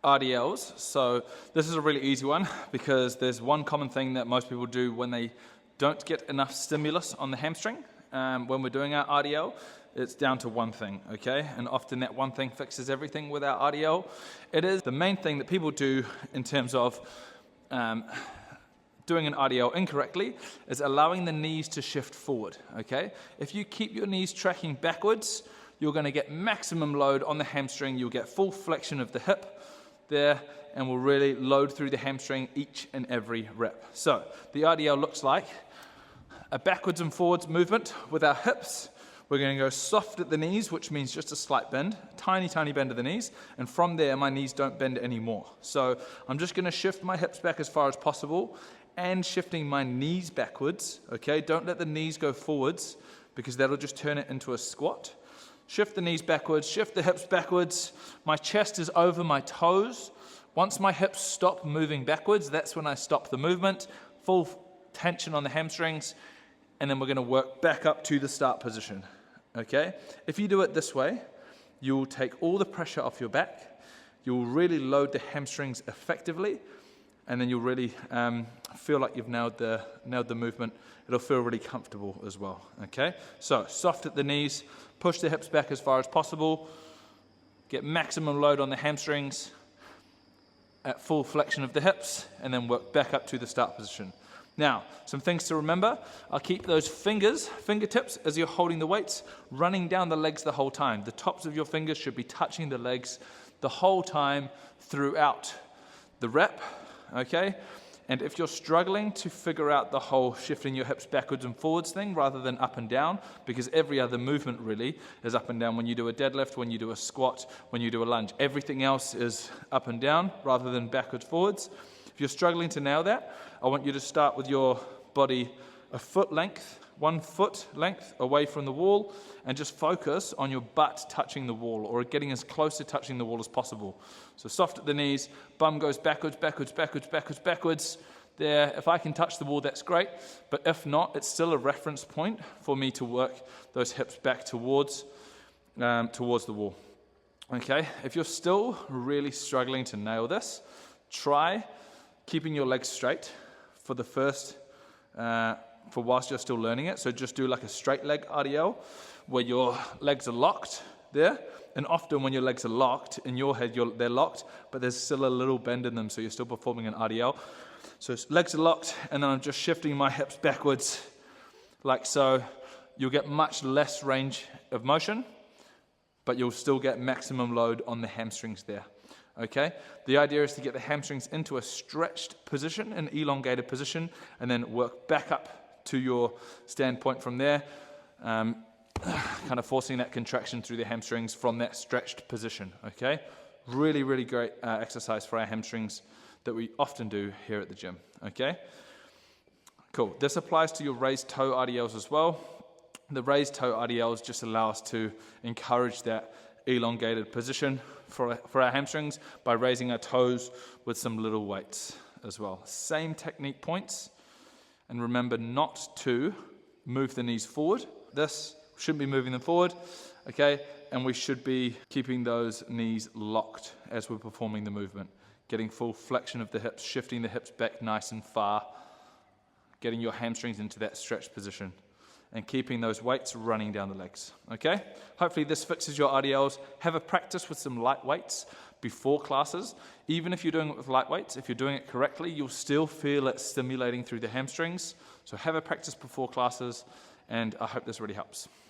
RDLs. So this is a really easy one because there's one common thing that most people do when they don't get enough stimulus on the hamstring. When we're doing our RDL, it's down to one thing, okay? And often that one thing fixes everything with our RDL. It is the main thing that people do in terms of doing an RDL incorrectly is allowing the knees to shift forward, okay? If you keep your knees tracking backwards, you're going to get maximum load on the hamstring. You'll get full flexion of the hip there, and will really load through the hamstring each and every rep. So the RDL looks like a backwards and forwards movement with our hips. We're going to go soft at the knees, which means just a slight bend, tiny bend of the knees, and from there my knees don't bend anymore. So I'm just going to shift my hips back as far as possible and shifting my knees backwards, okay? Don't let the knees go forwards because that'll just turn it into a squat. Shift the knees backwards, shift the hips backwards. My chest is over my toes. Once my hips stop moving backwards, that's when I stop the movement. Full tension on the hamstrings, and then we're going to work back up to the start position, okay? If you do it this way, you'll take all the pressure off your back. You'll really load the hamstrings effectively, and then you'll really feel like you've nailed the movement. It'll feel really comfortable as well, okay? So soft at the knees, push the hips back as far as possible, get maximum load on the hamstrings at full flexion of the hips, and then work back up to the start position. Now, some things to remember. I'll keep those fingertips as you're holding the weights, running down the legs the whole time. The tops of your fingers should be touching the legs the whole time throughout the rep, okay? And if you're struggling to figure out the whole shifting your hips backwards and forwards thing rather than up and down, because every other movement really is up and down. When you do a deadlift, when you do a squat, when you do a lunge, everything else is up and down rather than backwards, forwards. If you're struggling to nail that, I want you to start with your body a foot length, 1 foot length away from the wall, and just focus on your butt touching the wall or getting as close to touching the wall as possible. So soft at the knees, bum goes backwards, backwards, backwards, backwards, backwards. There, if I can touch the wall, that's great. But if not, it's still a reference point for me to work those hips back towards the wall. Okay, if you're still really struggling to nail this, try keeping your legs straight for the first, for whilst you're still learning it. So just do like a straight leg RDL where your legs are locked there. And often when your legs are locked, in your head they're locked, but there's still a little bend in them, so you're still performing an RDL. So legs are locked, and then I'm just shifting my hips backwards like so. You'll get much less range of motion, but you'll still get maximum load on the hamstrings there. Okay, the idea is to get the hamstrings into a stretched position, an elongated position, and then work back up to your standpoint from there, kind of forcing that contraction through the hamstrings from that stretched position, okay? Really, really great exercise for our hamstrings that we often do here at the gym, okay? Cool, this applies to your raised toe RDLs as well. The raised toe RDLs just allow us to encourage that elongated position for our hamstrings by raising our toes with some little weights as well. Same technique points, and remember not to move the knees forward. This shouldn't be moving them forward, okay? And we should be keeping those knees locked as we're performing the movement, getting full flexion of the hips, shifting the hips back nice and far, getting your hamstrings into that stretched position, and keeping those weights running down the legs, okay? Hopefully this fixes your RDLs. Have a practice with some light weights before classes. Even if you're doing it with light weights, if you're doing it correctly, you'll still feel it stimulating through the hamstrings. So have a practice before classes, and I hope this really helps.